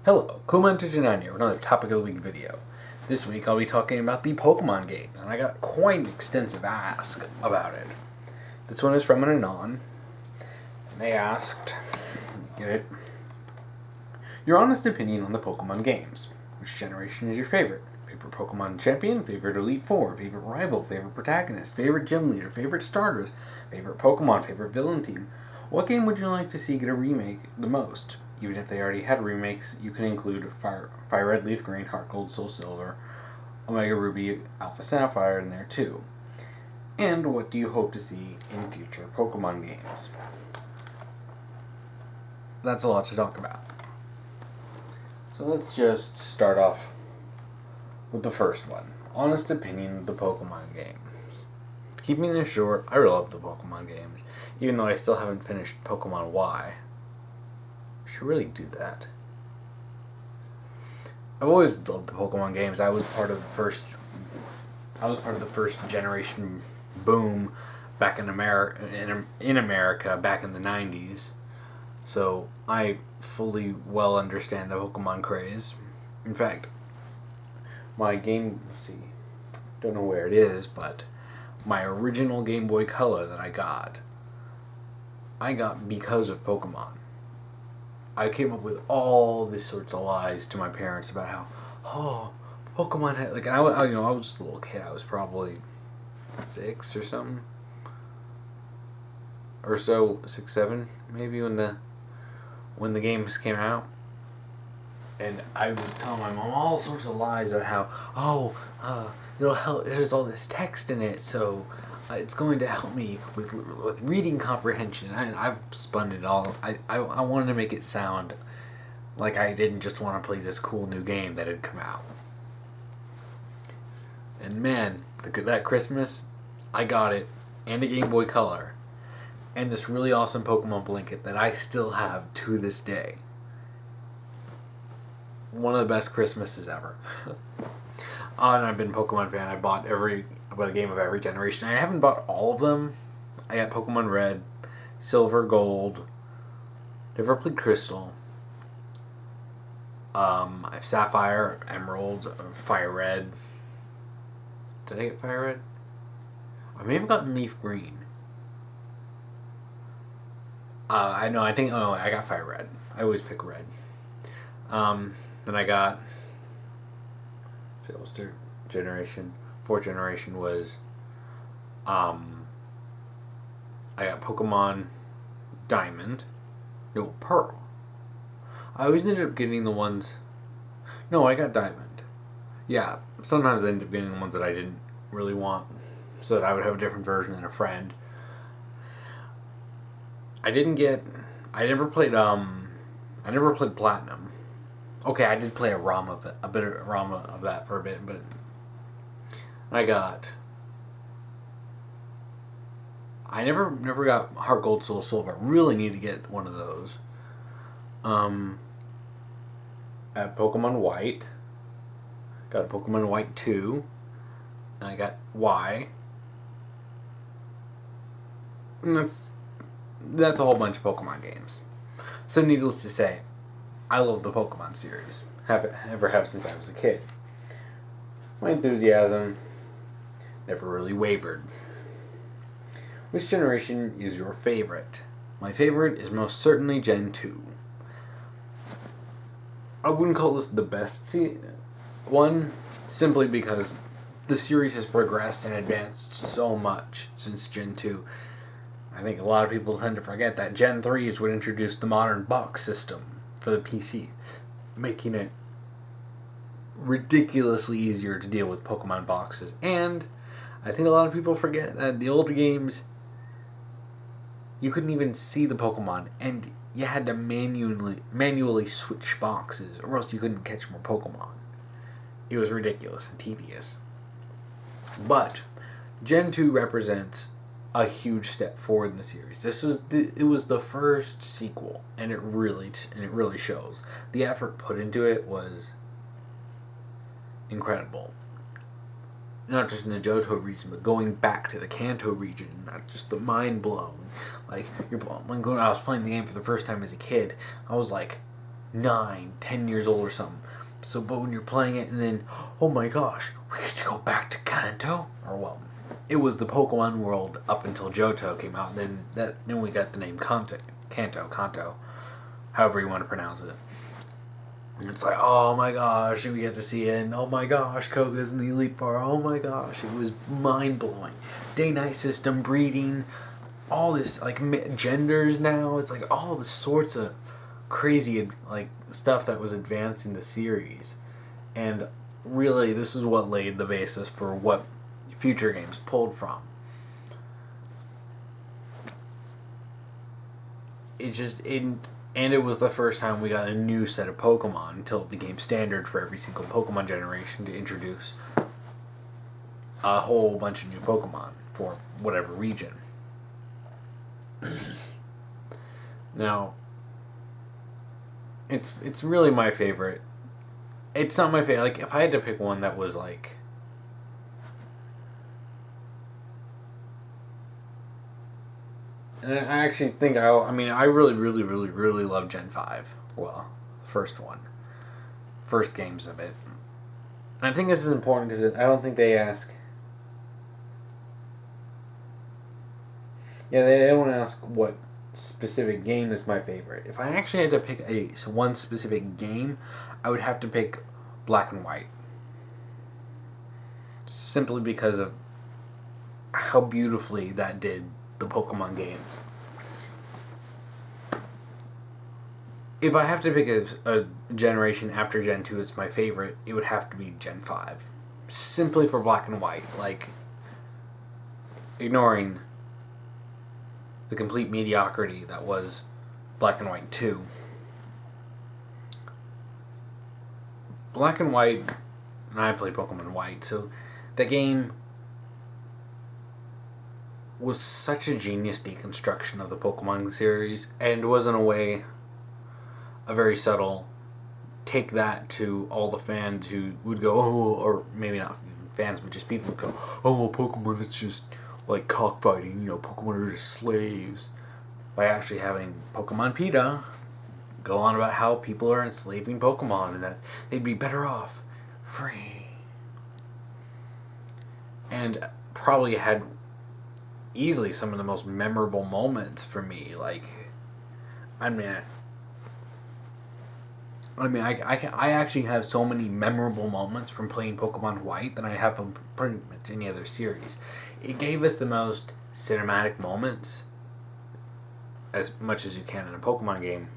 Hello, Kuman29 here with another Topic of the Week video. This week I'll be talking about the Pokemon games, and I got quite an extensive ask about it. This one is from an anon, and they asked, get it, your honest opinion on the Pokemon games. Which generation is your favorite? Favorite Pokemon champion? Favorite Elite Four? Favorite rival? Favorite protagonist? Favorite gym leader? Favorite starters? Favorite Pokemon? Favorite villain team? What game would you like to see get a remake the most? Even if they already had remakes, you can include Fire Red, Leaf Green, Heart Gold, Soul Silver, Omega Ruby, Alpha Sapphire in there too. And what do you hope to see in future Pokemon games? That's a lot to talk about. So let's just start off with the first one. Honest opinion of the Pokemon games. Keeping this short, I love the Pokemon games, even though I still haven't finished Pokemon Y. Should really do that. I've always loved the Pokemon games. I was part of the first generation boom back in America back in the 90s. So I fully well understand the Pokemon craze. In fact, my game, let's see, don't know where it is, but my original Game Boy Color that I got because of Pokemon. I came up with all these sorts of lies to my parents about how, Pokemon had, like, and I was just a little kid. I was probably 6 or something, or so, 6, 7, maybe when the games came out. And I was telling my mom all sorts of lies about how, there's all this text in it, so it's going to help me with reading comprehension. I've spun it all. I wanted to make it sound like I didn't just want to play this cool new game that had come out. And man, that Christmas, I got it, and a Game Boy Color, and this really awesome Pokemon blanket that I still have to this day. One of the best Christmases ever. And I've been a Pokemon fan. I bought a game of every generation. I haven't bought all of them. I got Pokemon Red, Silver, Gold. Never played Crystal. I have Sapphire, Emerald, Fire Red. Did I get Fire Red? I may have gotten Leaf Green. I got Fire Red. I always pick red. Then I got, what was third generation? Fourth generation was, I got Pokemon Diamond. No, Pearl. I always ended up getting the ones, no, I got Diamond. Yeah, sometimes I ended up getting the ones that I didn't really want, so that I would have a different version than a friend. I never played Platinum. Okay, I did play a ROM of that for a bit, but I never got Heart Gold, Soul Silver. Really need to get one of those. At Pokemon White, got a Pokemon White 2, and I got Y. And that's a whole bunch of Pokemon games. So needless to say, I love the Pokemon series. Ever have since I was a kid. My enthusiasm never really wavered. Which generation is your favorite? My favorite is most certainly Gen 2. I wouldn't call this the best one, simply because the series has progressed and advanced so much since Gen 2. I think a lot of people tend to forget that Gen 3 is what introduced the modern box system for the PC, making it ridiculously easier to deal with Pokemon boxes. And I think a lot of people forget that the older games, you couldn't even see the Pokemon, and you had to manually switch boxes, or else you couldn't catch more Pokemon. It was ridiculous and tedious. But Gen 2 represents a huge step forward in the series. It was the first sequel, and it really shows. The effort put into it was incredible. Not just in the Johto region, but going back to the Kanto region, not just the mind blown. Like, when I was playing the game for the first time as a kid, I was like, 9, 10 years old or something. So, but when you're playing it and then, oh my gosh, we get to go back to Kanto? Or, well, it was the Pokemon world up until Johto came out, and then we got the name Kanto, however you want to pronounce it. And it's like, oh my gosh, we get to see it, and oh my gosh, Koga's in the Elite Four, oh my gosh, it was mind-blowing. Day-night system, breeding, all this, like, genders now, it's like all the sorts of crazy, like, stuff that was advancing the series. And really, this is what laid the basis for what future games pulled from. And it was the first time we got a new set of Pokemon until it became standard for every single Pokemon generation to introduce a whole bunch of new Pokemon for whatever region. Now, it's really my favorite. It's not my favorite. Like, if I had to pick one that was like, and I actually think I really, really, really, really love Gen 5. Well, first one. First games of it. And I think this is important because I don't think they ask. Yeah, they don't ask what specific game is my favorite. If I actually had to pick one specific game, I would have to pick Black and White. Simply because of how beautifully that did the Pokemon games. If I have to pick a generation after Gen 2 it's my favorite, it would have to be Gen 5. Simply for Black and White. Like, ignoring the complete mediocrity that was Black and White 2. Black and White, and I played Pokemon White, so that game was such a genius deconstruction of the Pokemon series, and was in a way a very subtle take that to all the fans who would go, oh, or maybe not fans, but just people would go, oh, well, Pokemon is just like cockfighting, Pokemon are just slaves. By actually having Pokemon PETA go on about how people are enslaving Pokemon and that they'd be better off free. And probably had easily some of the most memorable moments for me. Like, I actually have so many memorable moments from playing Pokemon White than I have from pretty much any other series. It gave us the most cinematic moments, as much as you can in a Pokemon game,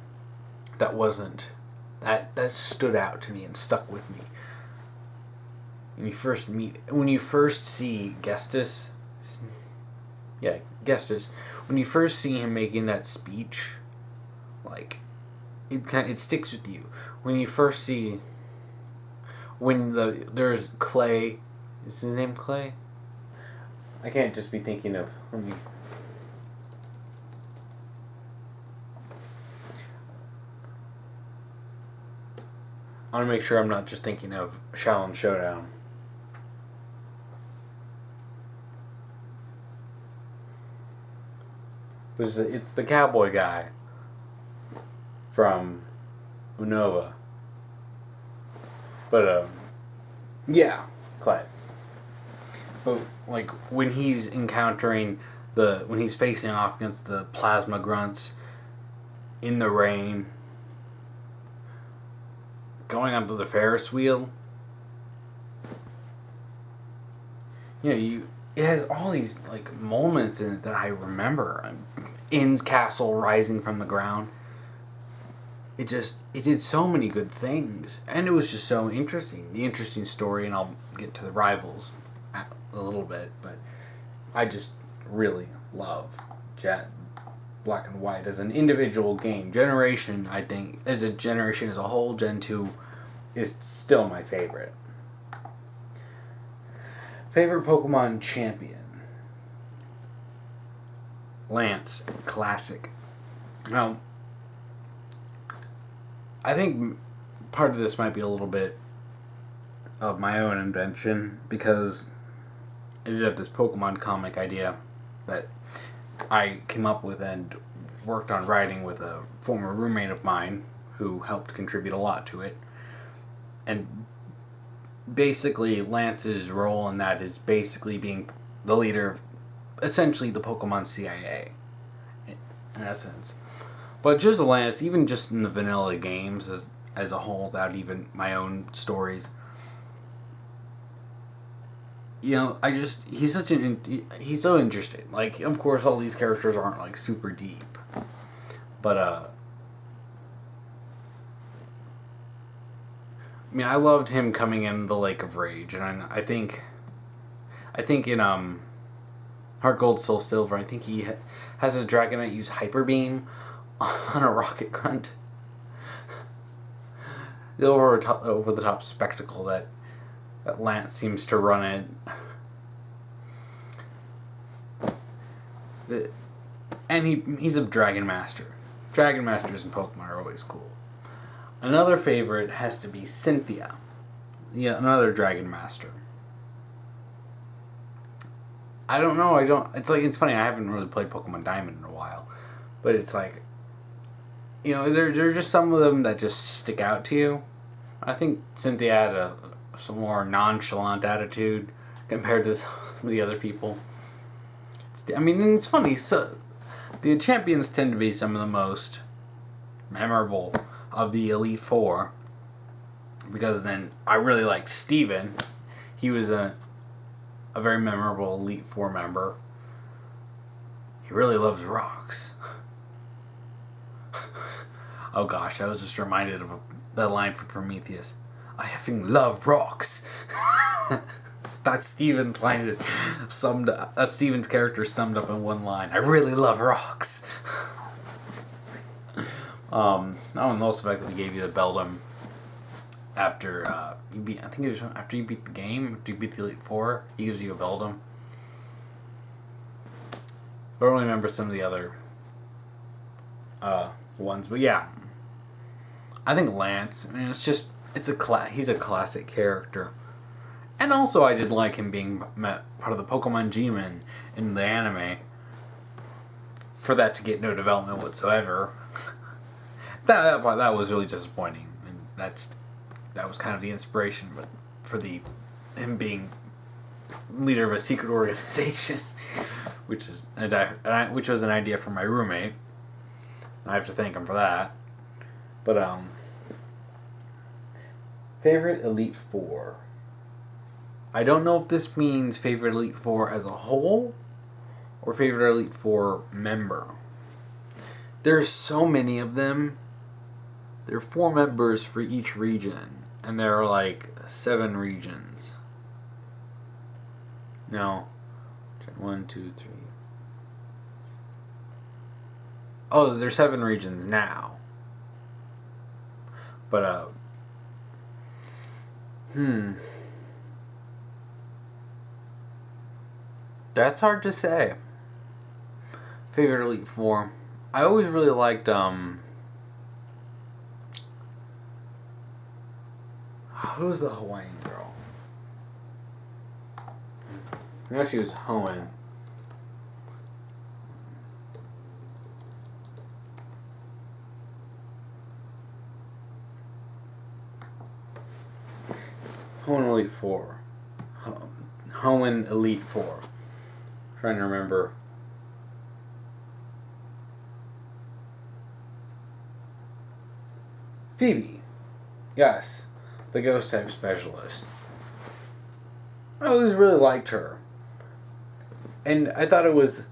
that stood out to me and stuck with me. When you first see Gestus, when you first see him making that speech, like, it sticks with you. When you first see, there's Clay, is his name Clay? I can't just be thinking of, I want to make sure I'm not just thinking of Shaolin Showdown. It's the cowboy guy from Unova. But, yeah, Clay. But, like, when he's when he's facing off against the plasma grunts in the rain, going onto the Ferris wheel, it has all these, like, moments in it that I remember. Inn's castle rising from the ground. It did so many good things. And it was just so interesting. The interesting story, and I'll get to the rivals a little bit, but I just really love Black and White as an individual game. Generation, I think, as a generation as a whole, Gen 2 is still my favorite. Favorite Pokemon champion? Lance, classic. Now, I think part of this might be a little bit of my own invention, because I did have this Pokemon comic idea that I came up with and worked on writing with a former roommate of mine who helped contribute a lot to it. And basically, Lance's role in that is basically being the leader of essentially the Pokemon CIA, in essence. But just Lance, even just in the vanilla games as a whole, without even my own stories, you know, he's he's so interesting. Like, of course, all these characters aren't like super deep, but I mean, I loved him coming in the Lake of Rage, and I think in Heart Gold Soul Silver, I think he has a Dragonite use Hyper Beam on a Rocket Grunt. The over the top spectacle that Lance seems to run it. And he's a Dragon Master. Dragon Masters in Pokemon are always cool. Another favorite has to be Cynthia. Yeah, another Dragon Master. I don't know, it's funny, I haven't really played Pokemon Diamond in a while. But it's like, you know, there are just some of them that just stick out to you. I think Cynthia had some more nonchalant attitude compared to some of the other people. It's funny. So the champions tend to be some of the most memorable of the Elite Four, because then I really liked Steven. He was a very memorable Elite Four member. He really loves rocks. Oh gosh, I was just reminded of that line from Prometheus. I effing love rocks. That's Steven's line that's Steven's character summed up in one line. I really love rocks. I also the fact that he gave you the Beldum after after you beat the game, after you beat the Elite Four, he gives you a Beldum. I don't really remember some of the other ones, but yeah. I think Lance, he's a classic character. And also I did like him being part of the Pokemon G-Men in the anime. For that to get no development whatsoever. That was really disappointing. And that was kind of the inspiration for him being leader of a secret organization. which was an idea from my roommate. I have to thank him for that. But, favorite Elite Four. I don't know if this means favorite Elite Four as a whole, or favorite Elite Four member. There's so many of them. There are 4 members for each region, and there are like 7 regions. No. 1, 2, 3. Oh, there's 7 regions now. But, that's hard to say. Favorite Elite Four. I always really liked, who's the Hawaiian girl? I know she was Hoenn. Hoenn Elite Four. Hoenn Elite Four. Trying to remember. Phoebe. Yes. The ghost type specialist. I always really liked her. And I thought it was...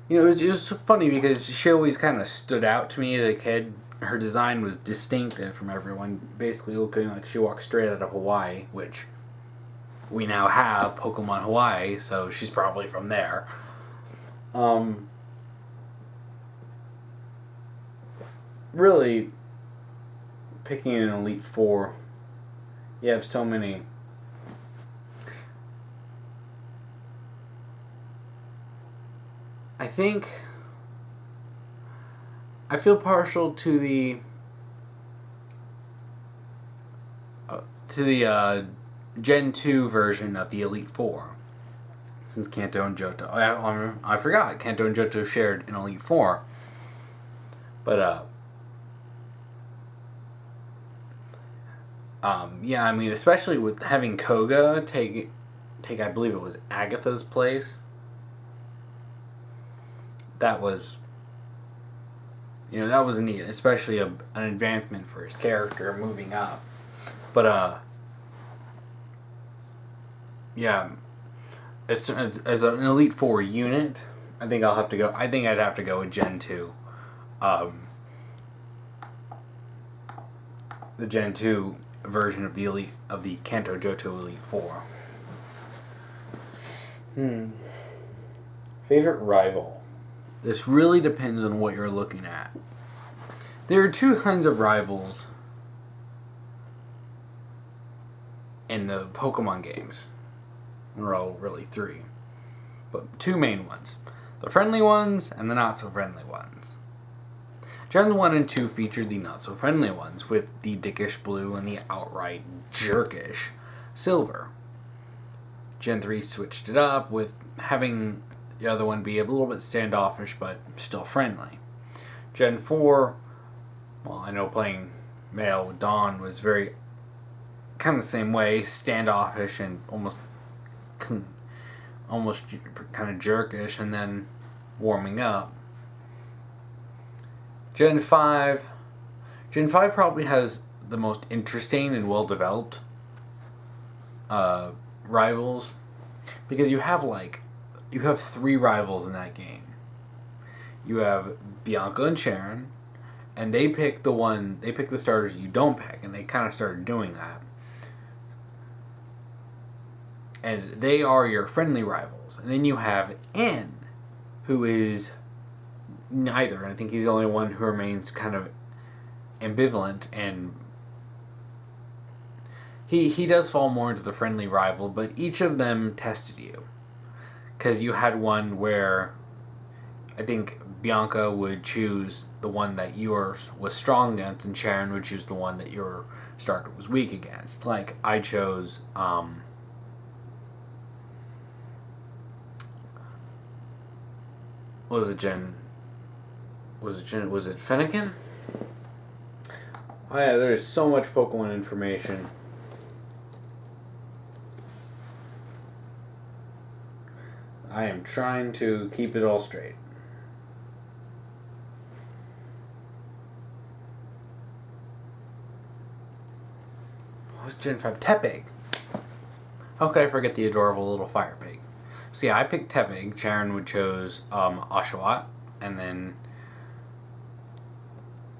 it was so funny because she always kind of stood out to me as a kid. Her design was distinctive from everyone. Basically looking like she walked straight out of Hawaii, which we now have Pokemon Hawaii, so she's probably from there. Really, picking an Elite Four, you have so many. I feel partial to the Gen 2 version of the Elite Four, since Kanto and Johto. I forgot Kanto and Johto shared an Elite Four, but Yeah, I mean, especially with having Koga take I believe it was Agatha's place. That was, that was neat, especially an advancement for his character moving up. But yeah, as an Elite Four unit, I think I'd have to go with Gen 2. The Gen 2 version of the Kanto Johto Elite Four. Favorite rival. This really depends on what you're looking at. There are two kinds of rivals in the Pokemon games. Well, really three. But two main ones. The friendly ones and the not so friendly ones. Gens 1 and 2 featured the not so friendly ones with the dickish blue and the outright jerkish silver. Gen 3 switched it up with having the other one be a little bit standoffish but still friendly. Gen 4, well, I know playing male with Dawn was very kind of the same way, standoffish and almost kind of jerkish, and then warming up. Gen 5 probably has the most interesting and well developed rivals, because you have three rivals in that game. You have Bianca and Sharon, and they pick the starters you don't pick, and they kind of started doing that. And they are your friendly rivals. And then you have N, who is neither. I think he's the only one who remains kind of ambivalent, and he does fall more into the friendly rival, but each of them tested you. Because you had one where I think Bianca would choose the one that yours was strong against, and Sharon would choose the one that your starter was weak against. Like, I chose was it Fennekin? Oh yeah, there's so much Pokemon information. I am trying to keep it all straight. What was Gen 5? Tepig. How could I forget the adorable little fire pig? So yeah, I picked Tepig. Sharon would chose Oshawott, and then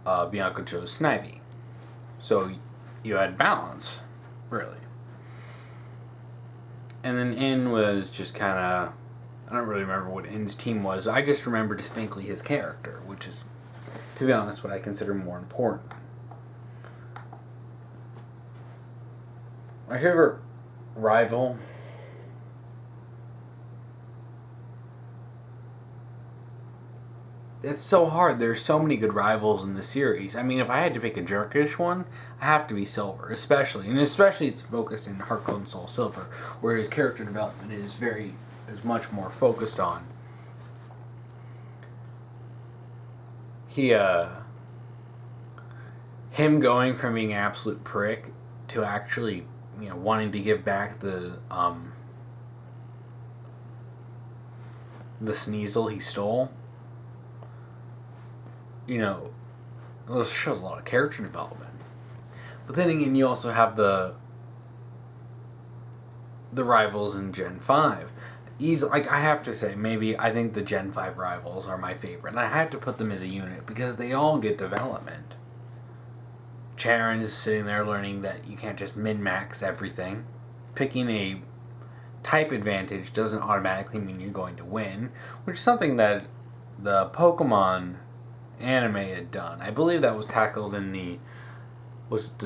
Bianca chose Snivy. So you had balance, really. And then N was just kind of, I don't really remember what N's team was. I just remember distinctly his character, which is, to be honest, what I consider more important. My favorite rival, it's so hard. There's so many good rivals in the series. I mean, if I had to pick a jerkish one, I have to be Silver, especially it's focused in Heart Gold and Soul Silver, where his character development is much more focused on. Him going from being an absolute prick to actually, wanting to give back the Sneasel he stole. It shows a lot of character development. But then again, you also have the rivals in Gen 5. I have to say, maybe I think the Gen 5 rivals are my favorite. And I have to put them as a unit because they all get development. Charon is sitting there learning that you can't just min-max everything. Picking a type advantage doesn't automatically mean you're going to win, which is something that the Pokemon anime had done. I believe that was tackled in the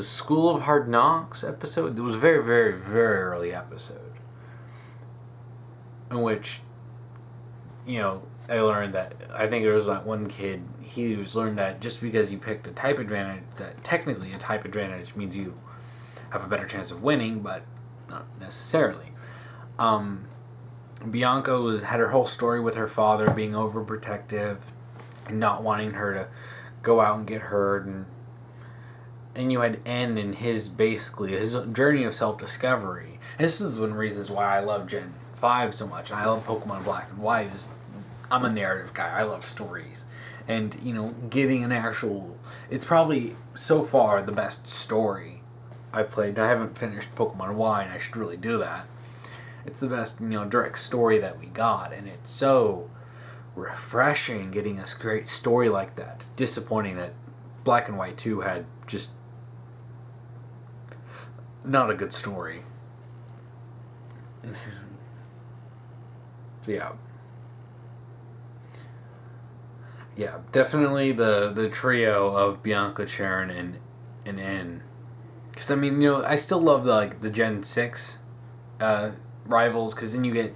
School of Hard Knocks episode. It was a very, very, very early episode in which, I learned that, I think there was that one kid, he learned that just because you picked a type advantage, that technically a type advantage means you have a better chance of winning, but not necessarily. Bianca had her whole story with her father being overprotective and not wanting her to go out and get hurt, and you had N and his journey of self-discovery. This is one of the reasons why I love Gen 5 so much. I love Pokemon Black and White. I'm a narrative guy. I love stories. And, getting an actual... It's probably, so far, the best story I've played. I haven't finished Pokemon Y, and I should really do that. It's the best, direct story that we got, and it's so refreshing getting a great story like that. It's disappointing that Black and White 2 had just not a good story. So yeah, definitely the trio of Bianca, Sharon, and N. Because I still love the Gen 6 rivals, because then you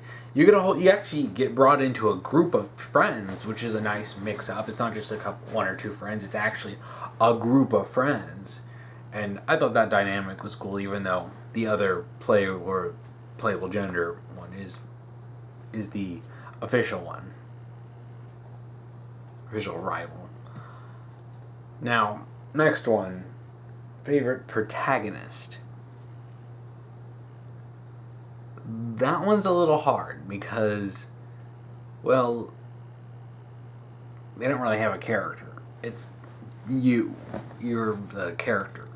actually get brought into a group of friends, which is a nice mix up. It's not just one or two friends, it's actually a group of friends. And I thought that dynamic was cool, even though the other playable gender one is the official one. Official rival. Now, next one. Favorite protagonist. That one's a little hard because, well, they don't really have a character. It's you. You're the character.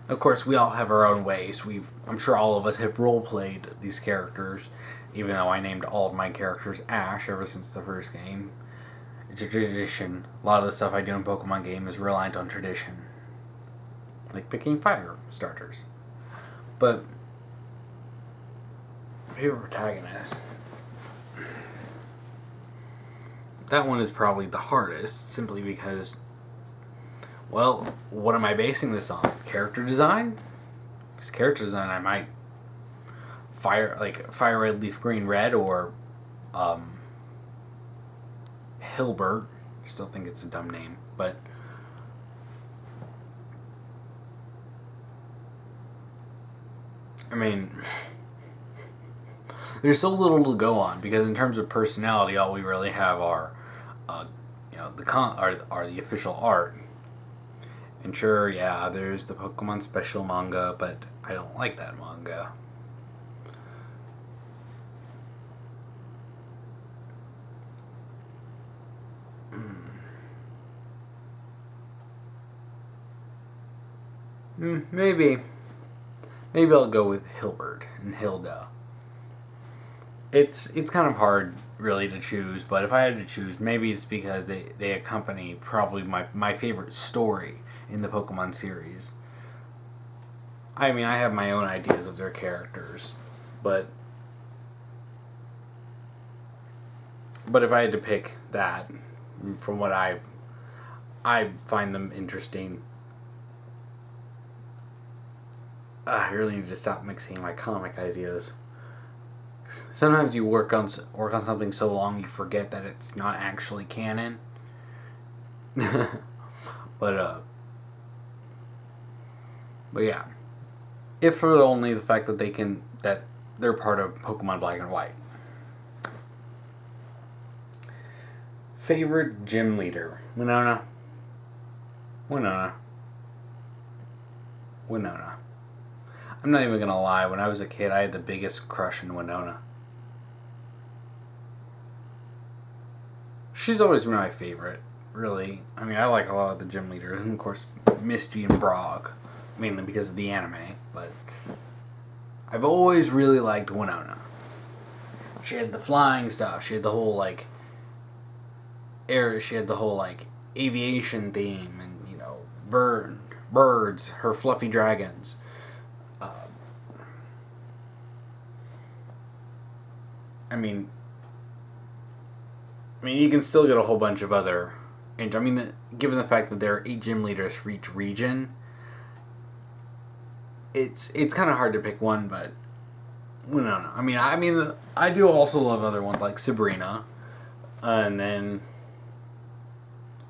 Of course, we all have our own ways. I'm sure all of us have role-played these characters, even though I named all of my characters Ash ever since the first game. It's a tradition. A lot of the stuff I do in Pokemon game is reliant on tradition. Like picking fire starters. But favorite protagonist. That one is probably the hardest, simply because, well, what am I basing this on? Character design? Because character design, I might fire red, leaf green, red, or Hilbert. I still think it's a dumb name, but there's so little to go on, because in terms of personality, all we really have are, the official art. And sure, yeah, there's the Pokemon Special manga, but I don't like that manga. Maybe I'll go with Hilbert and Hilda. It's kind of hard, really, to choose, but if I had to choose, maybe it's because they accompany probably my favorite story in the Pokemon series. I have my own ideas of their characters, but if I had to pick that, from what I find them interesting. I really need to stop mixing my comic ideas. Sometimes you work on something so long you forget that it's not actually canon. But yeah, if for only the fact that they're part of Pokemon Black and White. Favorite gym leader? Winona. I'm not even gonna lie, when I was a kid, I had the biggest crush in Winona. She's always been my favorite, really. I like a lot of the gym leaders, and of course, Misty and Brock, mainly because of the anime, but I've always really liked Winona. She had the flying stuff, she had the whole, she had the whole, aviation theme, and, birds, her fluffy dragons. You can still get a whole bunch of other... given the fact that there are 8 gym leaders for each region, it's kind of hard to pick one, but... No. I do also love other ones, like Sabrina, and then...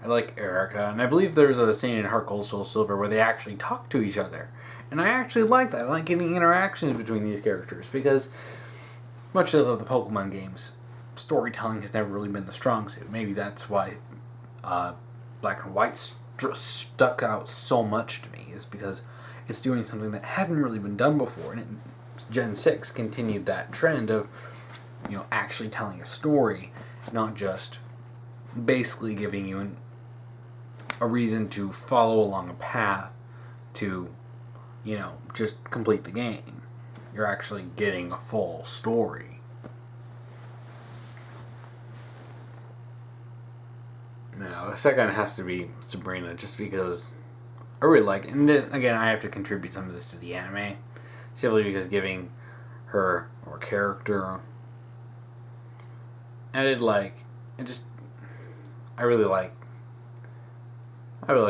I like Erica, and I believe there's a scene in Heart Gold Soul Silver where they actually talk to each other. And I actually like that. I like getting interactions between these characters, because much of the Pokemon games, storytelling has never really been the strong suit. Maybe that's why Black and White's stuck out so much to me is because it's doing something that hadn't really been done before, and Gen 6 continued that trend of, actually telling a story, not just basically giving you a reason to follow along a path to, just complete the game. You're actually getting a full story. Now, the second has to be Sabrina, just because I really like it. And then, again, I have to contribute some of this to the anime, simply because giving her or character added I really like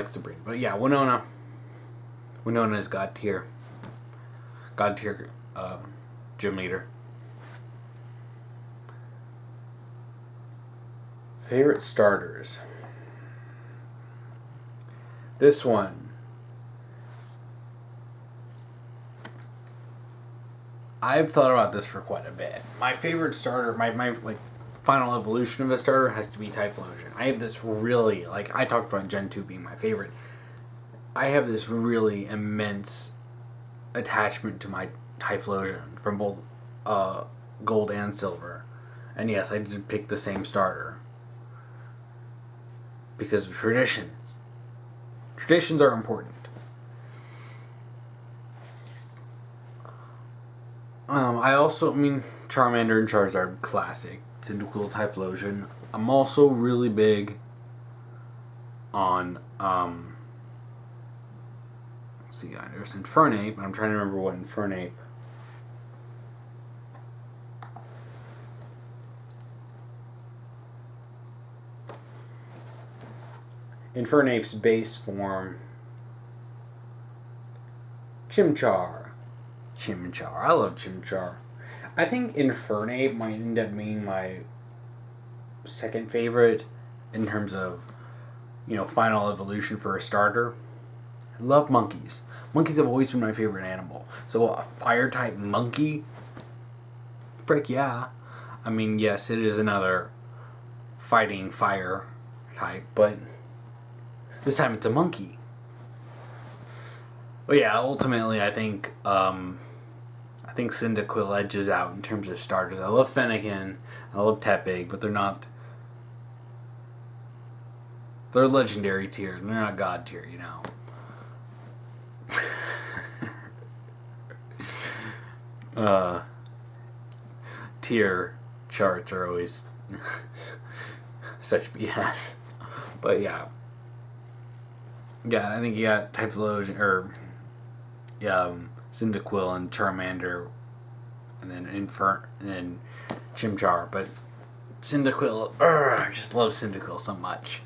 Sabrina. But yeah, Winona is God tier gym leader. Favorite starters. This one, I've thought about this for quite a bit. My favorite starter, my final evolution of a starter has to be Typhlosion. I have this really, I talked about Gen 2 being my favorite. I have this really immense attachment to my Typhlosion from both Gold and Silver. And yes, I did pick the same starter. Because of traditions. Traditions are important. Charmander and Charizard, classic. Cyndaquil, Typhlosion. I'm also really big on, there's Infernape, but I'm trying to remember what Infernape. Infernape's base form. Chimchar. I love Chimchar. I think Infernape might end up being my second favorite in terms of, final evolution for a starter. I love monkeys. Monkeys have always been my favorite animal. So a fire-type monkey? Frick yeah. Yes, it is another fighting fire type, but this time it's a monkey. But yeah, ultimately I think Cyndaquil edges out in terms of starters. I love Fennekin, I love Tepig, but they're legendary tier. They're not god tier, Tier charts are always such BS. But yeah. Yeah, I think you got Typhlosion, or Cyndaquil and Charmander, and then Chimchar. But Cyndaquil, I just love Cyndaquil so much.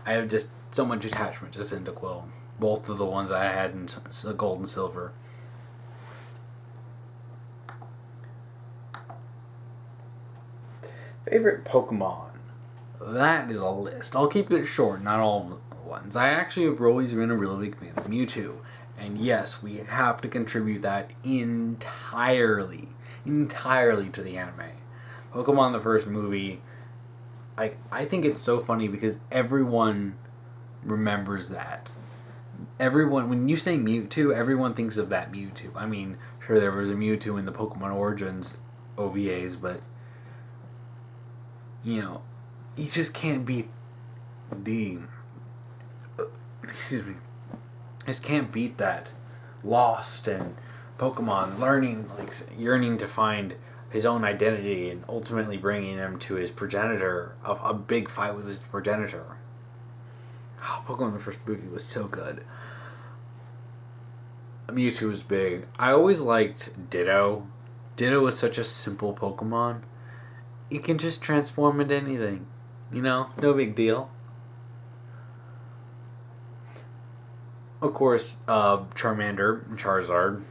I have just so much attachment to Cyndaquil. Both of the ones I had in Gold and Silver. Favorite Pokemon. That is a list. I'll keep it short, not all ones. I actually have always been a really big fan of Mewtwo. And yes, we have to contribute that entirely to the anime. Pokemon the first movie, I think it's so funny because everyone remembers that. When you say Mewtwo, everyone thinks of that Mewtwo. Sure, there was a Mewtwo in the Pokemon Origins OVAs, but you just can't beat that Lost and Pokemon learning, yearning to find his own identity and ultimately bringing him to his progenitor, of a big fight with his progenitor. Pokemon the first movie was so good. Mewtwo was big. I always liked Ditto. Ditto is such a simple Pokemon. It can just transform into anything. No big deal. Of course, Charmander and Charizard.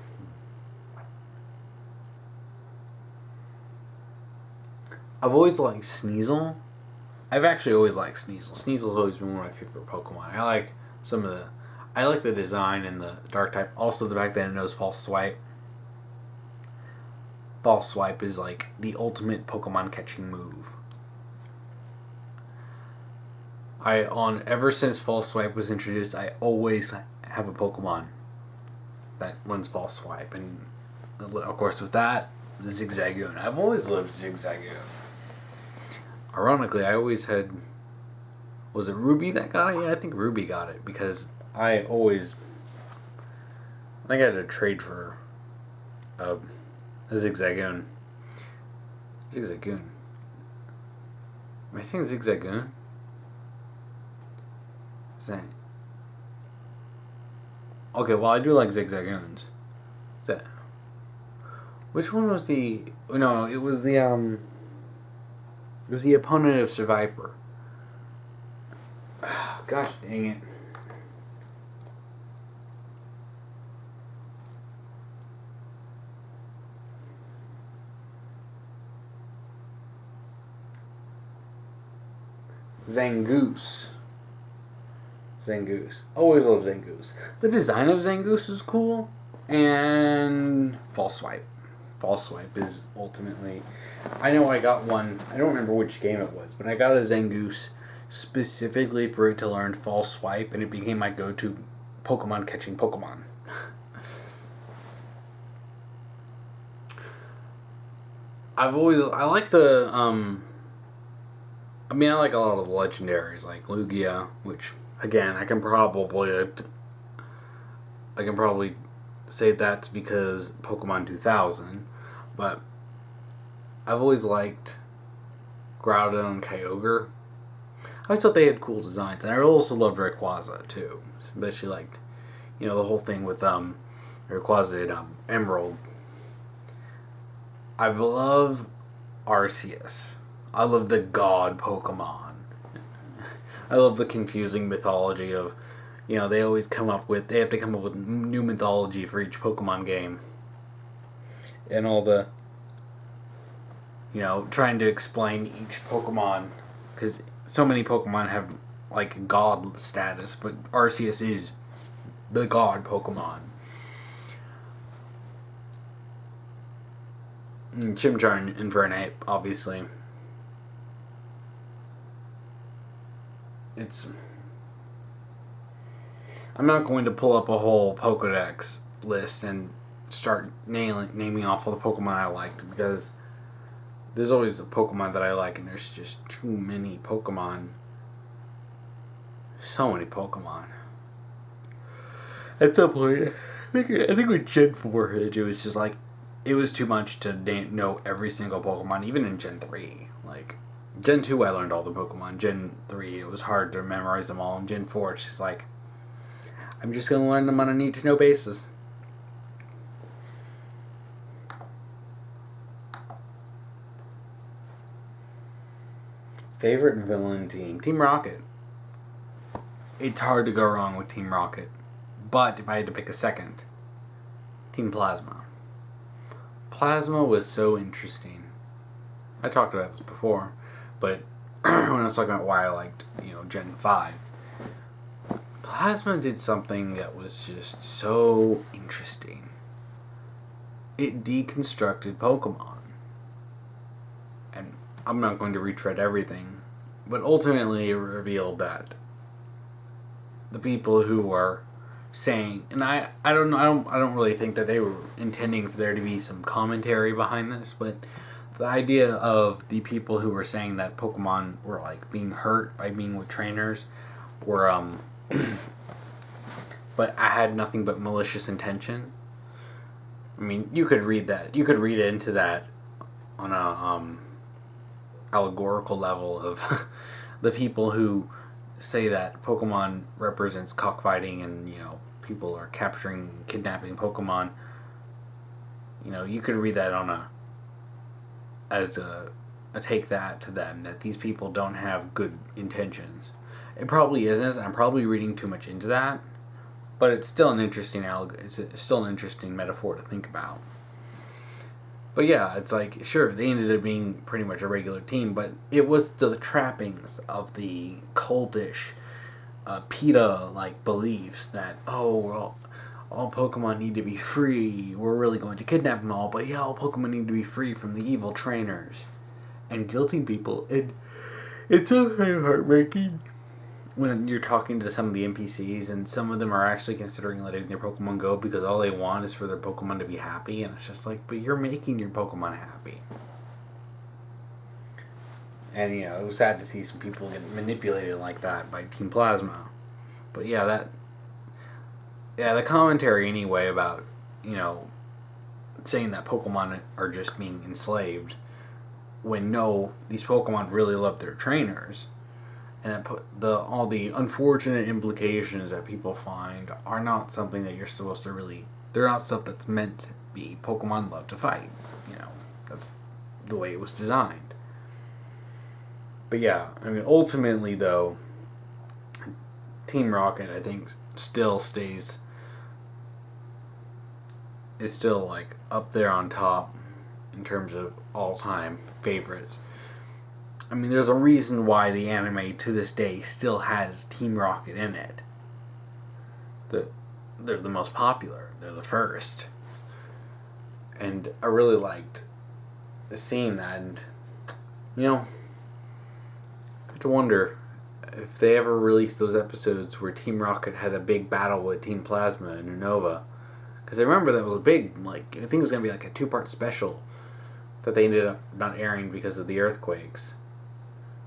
I've always liked Sneasel. I've actually always liked Sneasel. Sneasel's always been one of my favorite Pokemon. I like the design and the dark type. Also the fact that it knows False Swipe. False Swipe is the ultimate Pokemon catching move. Ever since False Swipe was introduced, I always have a Pokemon that runs False Swipe, and of course with that, Zigzagoon. I've always loved Zigzagoon. Ironically, I always had. Was it Ruby that got it? Yeah, I think Ruby got it because I think I had to trade for a Zigzagoon. Zigzagoon. Am I saying Zigzagoon? Okay, well I do like Zigzagoons. Is that? Which one was the? No, it was the It was the opponent of Survivor. Gosh dang it. Zangoose. Always love Zangoose. The design of Zangoose is cool. And False Swipe. False Swipe is ultimately... I know I got one. I don't remember which game it was, but I got a Zangoose specifically for it to learn False Swipe, and it became my go-to Pokemon catching Pokemon. I like the, I like a lot of the legendaries, like Lugia, which, again, I can probably say that's because Pokemon 2000, but I've always liked Groudon and Kyogre. I always thought they had cool designs, and I also loved Rayquaza too. Especially liked, the whole thing with Rayquaza and Emerald. I love Arceus. I love the god Pokemon. I love the confusing mythology of, they have to come up with new mythology for each Pokemon game. And all the, trying to explain each Pokemon, because so many Pokemon have, god status, but Arceus is the god Pokemon. And Chimchar and Infernape, obviously. I'm not going to pull up a whole Pokedex list and start naming off all the Pokemon I liked, because there's always a Pokemon that I like, and there's just too many Pokemon. So many Pokemon. At some point, I think with Gen 4, it was just it was too much to know every single Pokemon, even in Gen 3. Gen 2, I learned all the Pokemon. Gen 3, it was hard to memorize them all. And Gen 4, it's just I'm just going to learn them on a need-to-know basis. Favorite villain team? Team Rocket. It's hard to go wrong with Team Rocket. But if I had to pick a second, Team Plasma. Plasma was so interesting. I talked about this before, but when I was talking about why I liked, Gen 5, Plasma did something that was just so interesting. It deconstructed Pokemon. And I'm not going to retread everything, but ultimately it revealed that the people who were saying, and I don't really think that they were intending for there to be some commentary behind this, but the idea of the people who were saying that Pokemon were being hurt by being with trainers were but I had nothing but malicious intention. You could read that. You could read into that on a allegorical level of the people who say that Pokemon represents cockfighting and, people are kidnapping Pokemon. You could read that as a take that to them, that these people don't have good intentions. It probably isn't. I'm probably reading too much into that, but it's still an interesting metaphor to think about. But yeah, it's sure, they ended up being pretty much a regular team, but it was the trappings of the cultish, PETA beliefs that, all Pokemon need to be free, we're really going to kidnap them all, but all Pokemon need to be free from the evil trainers. And guilting people, it's so kind of heartbreaking. when you're talking to some of the NPCs, and some of them are actually considering letting their Pokemon go because all they want is for their Pokemon to be happy, and it's just like, but you're making your Pokemon happy. And, it was sad to see some people get manipulated like that by Team Plasma. But yeah, the commentary anyway about, saying that Pokemon are just being enslaved, when no, these Pokemon really love their trainers. And it put all the unfortunate implications that people find are not something that you're supposed to really... They're not stuff that's meant to be. Pokemon love to fight. That's the way it was designed. But yeah, ultimately though, Team Rocket, I think, still is still like up there on top in terms of all-time favorites. There's a reason why the anime to this day still has Team Rocket in it. They're the most popular. They're the first. And I really liked seeing that. And, I have to wonder if they ever released those episodes where Team Rocket had a big battle with Team Plasma and Unova. Because I remember that was a big, I think it was going to be like a 2-part special that they ended up not airing because of the earthquakes.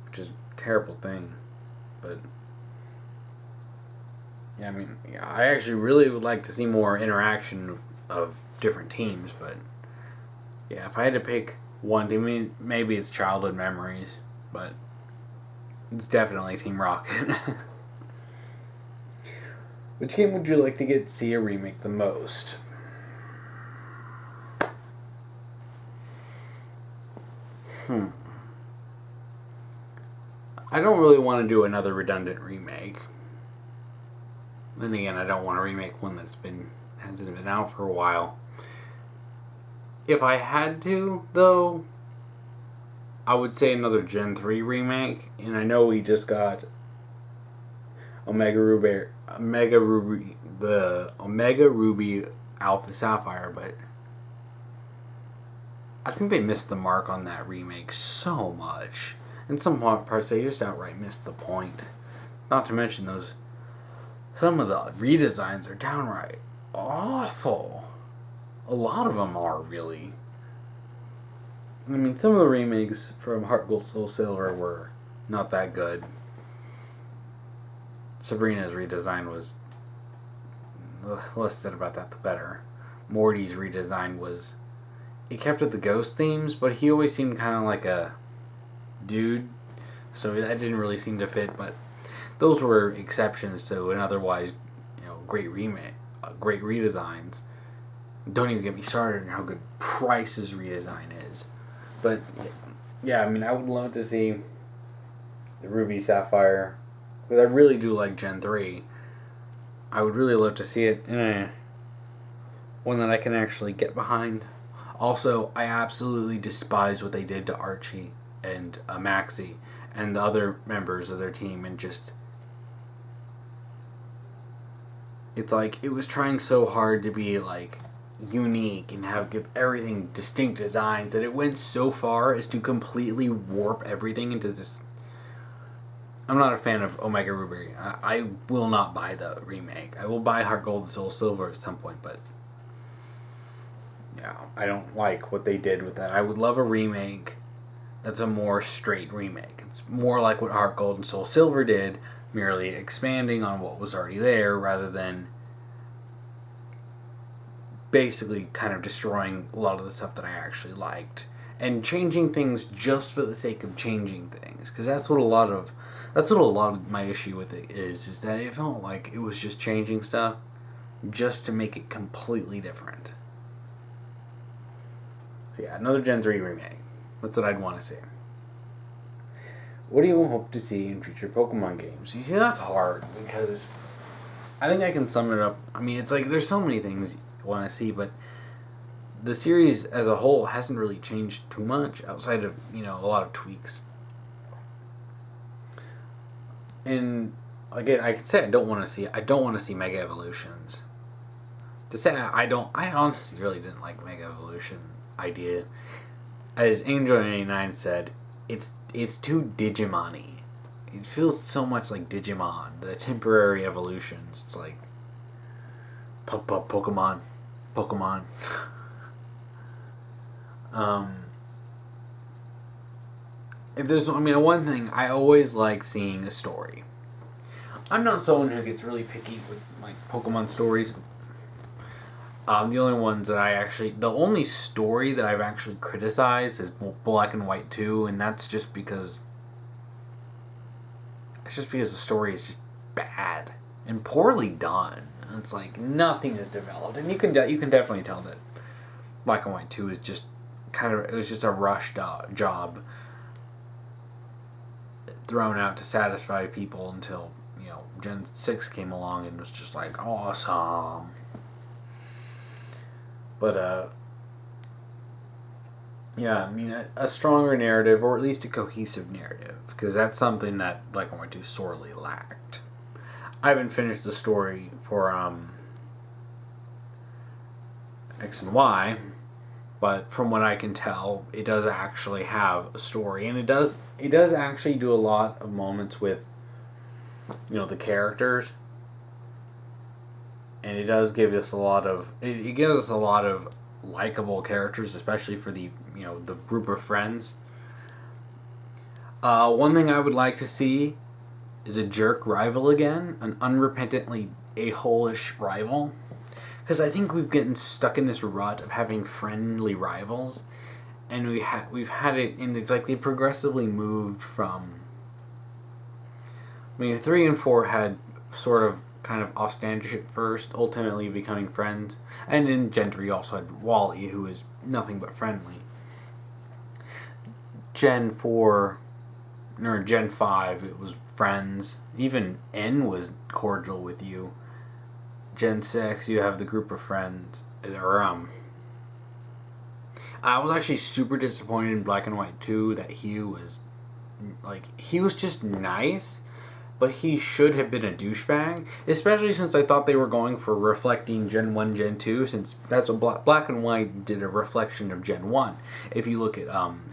Which is a terrible thing. But yeah, I actually really would like to see more interaction of different teams. But yeah, if I had to pick one team, maybe it's childhood memories, but it's definitely Team Rocket. Which game would you like to see a remake the most? I don't really want to do another redundant remake. Then again, I don't want to remake one hasn't been out for a while. If I had to, though, I would say another Gen 3 remake. And I know we just got Omega Ruby, the Omega Ruby Alpha Sapphire, but I think they missed the mark on that remake so much. In some parts, they just outright missed the point. Not to mention some of the redesigns are downright awful. A lot of them are, really. Some of the remakes from Heart Gold Soul Silver were not that good. Sabrina's redesign was... The less said about that, the better. Morty's redesign was... It kept with the ghost themes, but he always seemed kind of like a dude, so that didn't really seem to fit. But those were exceptions to an otherwise, great remake, great redesigns. Don't even get me started on how good Price's redesign is. But yeah, I would love to see the Ruby Sapphire, because I really do like Gen 3. I would really love to see it in one that I can actually get behind. Also, I absolutely despise what they did to Archie and Maxie and the other members of their team, and just... It's like, it was trying so hard to be, unique and give everything distinct designs that it went so far as to completely warp everything into this... I'm not a fan of Omega Ruby. I will not buy the remake. I will buy Heart Gold and Soul Silver at some point, but... Yeah, I don't like what they did with that. I would love a remake that's a more straight remake. It's more like what Heart Gold and Soul Silver did, merely expanding on what was already there rather than basically kind of destroying a lot of the stuff that I actually liked and changing things just for the sake of changing things. Because that's what a lot of my issue with it is that it felt like it was just changing stuff just to make it completely different. So yeah, another Gen 3 remake. That's what I'd want to see. What do you hope to see in future Pokemon games? You see, that's hard, because I think I can sum it up. It's like there's so many things I want to see, but the series as a whole hasn't really changed too much outside of, a lot of tweaks. And again, I could say I don't want to see Mega Evolutions. To say I honestly really didn't like Mega Evolution idea. As Angel 89 said, it's too Digimon-y. It feels so much like Digimon, the temporary evolutions. It's like Pokemon. If there's, one thing, I always like seeing a story. I'm not someone who gets really picky with like Pokemon stories. The only story that I've actually criticized is Black and White 2, and that's just because the story is just bad and poorly done. It's like nothing is developed, and you can definitely tell that Black and White 2 is just it was just a rushed job thrown out to satisfy people until Gen 6 came along and was just like awesome. But a stronger narrative, or at least a cohesive narrative, because that's something that Black and White 2 sorely lacked. I haven't finished the story for X and Y, but from what I can tell, it does actually have a story, and it does actually do a lot of moments with the characters, and it does give us a lot of likable characters, especially for the the group of friends. One thing I would like to see is a jerk rival again, an unrepentantly a-hole-ish rival. Because I think we've gotten stuck in this rut of having friendly rivals, and we've had it, and it's like they progressively moved from. 3 and 4 had sort of kind of offstandish at first, ultimately becoming friends, and in Gen 3 also had Wally, who is nothing but friendly. Gen 4, or Gen 5, it was friends. Even N was cordial with you. Gen 6, you have the group of friends. I was actually super disappointed in Black and White 2 that he was just nice, but he should have been a douchebag, especially since I thought they were going for reflecting Gen 1, Gen 2, since that's what Black and White did, a reflection of Gen 1. If you look at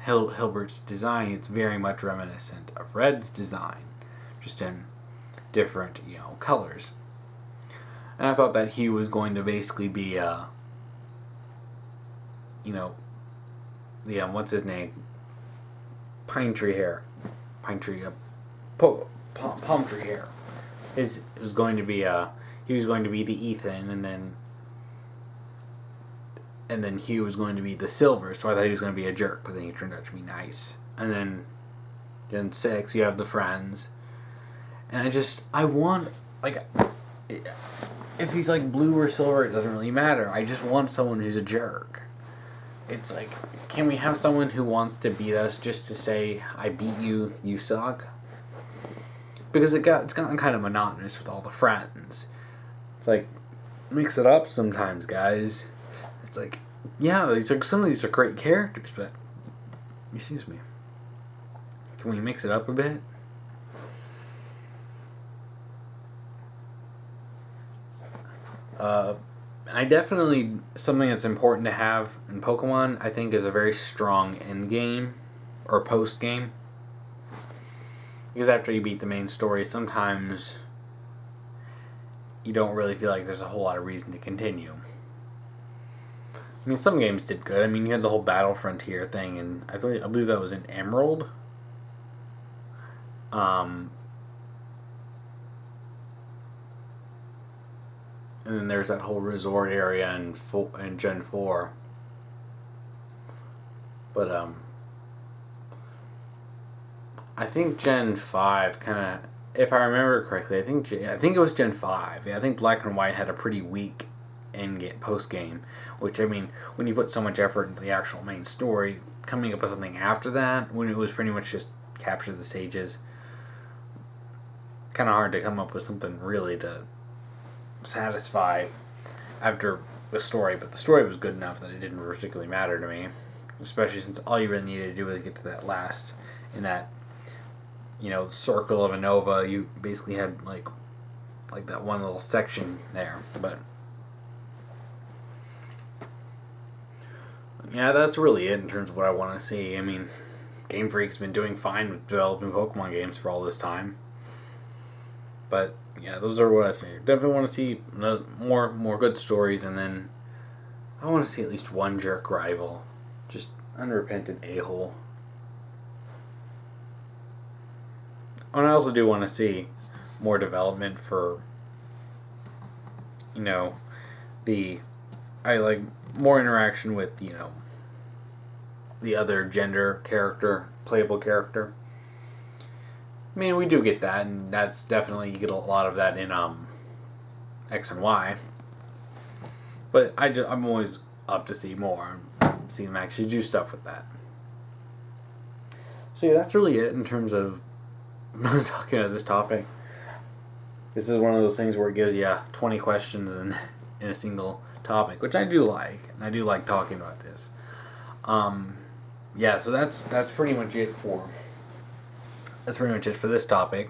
Hilbert's design, it's very much reminiscent of Red's design, just in different, colors. And I thought that he was going to basically be, what's his name? Palm tree hair. It was going to be he was going to be the Ethan, and then Hugh was going to be the Silver. So I thought he was going to be a jerk, but then he turned out to be nice. And then Gen 6, you have the friends, and I want if he's like blue or silver, it doesn't really matter. I just want someone who's a jerk. It's like, can we have someone who wants to beat us just to say, I beat you, you suck? Because it's gotten kind of monotonous with all the friends. It's like, mix it up sometimes, guys. It's like, yeah, some of these are great characters, but, excuse me, can we mix it up a bit? Something that's important to have in Pokemon, I think, is a very strong end game or post game. Because after you beat the main story, sometimes you don't really feel like there's a whole lot of reason to continue. Some games did good. You had the whole Battle Frontier thing, and I believe that was in Emerald. And then there's that whole resort area in Gen 4. But, I think Gen 5 kind of, if I remember correctly, I think it was Gen 5. Yeah, I think Black and White had a pretty weak post-game, which, when you put so much effort into the actual main story, coming up with something after that, when it was pretty much just capture the sages, kind of hard to come up with something really to satisfy after the story, but the story was good enough that it didn't particularly matter to me, especially since all you really needed to do was get to that last, in that, circle of Unova. You basically had like that one little section there, but yeah, that's really it in terms of what I want to see. Game Freak's been doing fine with developing Pokemon games for all this time. But yeah, those are what I say. Definitely want to see more good stories, and then I want to see at least one jerk rival, just unrepentant a-hole. And I also do want to see more development for, I like more interaction with, the other gender character, playable character. I mean, we do get that, and that's definitely, you get a lot of that in X and Y. But I'm always up to see more, see them actually do stuff with that. So yeah, that's really it in terms of talking about this topic. This is one of those things where it gives you 20 questions in a single topic, which I do like, and I do like talking about this. Yeah, so that's pretty much it for this topic.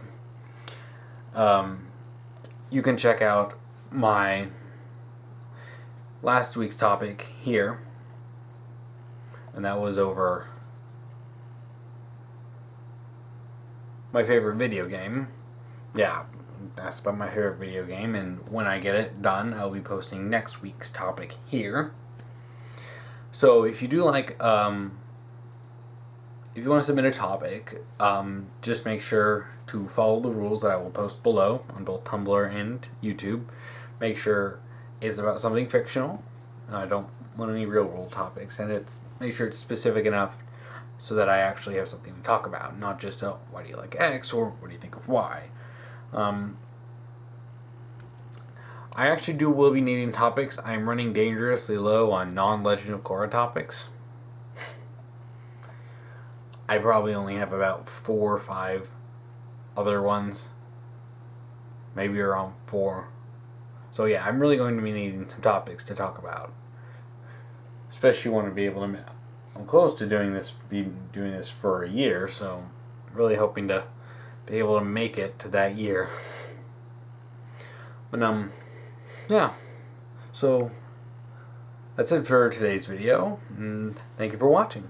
You can check out my last week's topic here, and that was over my favorite video game. Yeah, that's about my favorite video game, and when I get it done, I'll be posting next week's topic here. So if you do like, if you want to submit a topic, just make sure to follow the rules that I will post below on both Tumblr and YouTube. Make sure it's about something fictional. I don't want any real world topics, and make sure it's specific enough so that I actually have something to talk about, not just, why do you like X, or what do you think of Y. I actually will be needing topics. I'm running dangerously low on non-Legend of Korra topics. I probably only have about 4 or 5 other ones. Maybe around 4. So yeah, I'm really going to be needing some topics to talk about. Especially want to be able to... I'm close to doing this for a year, so I'm really hoping to be able to make it to that year. But yeah. So that's it for today's video, and thank you for watching.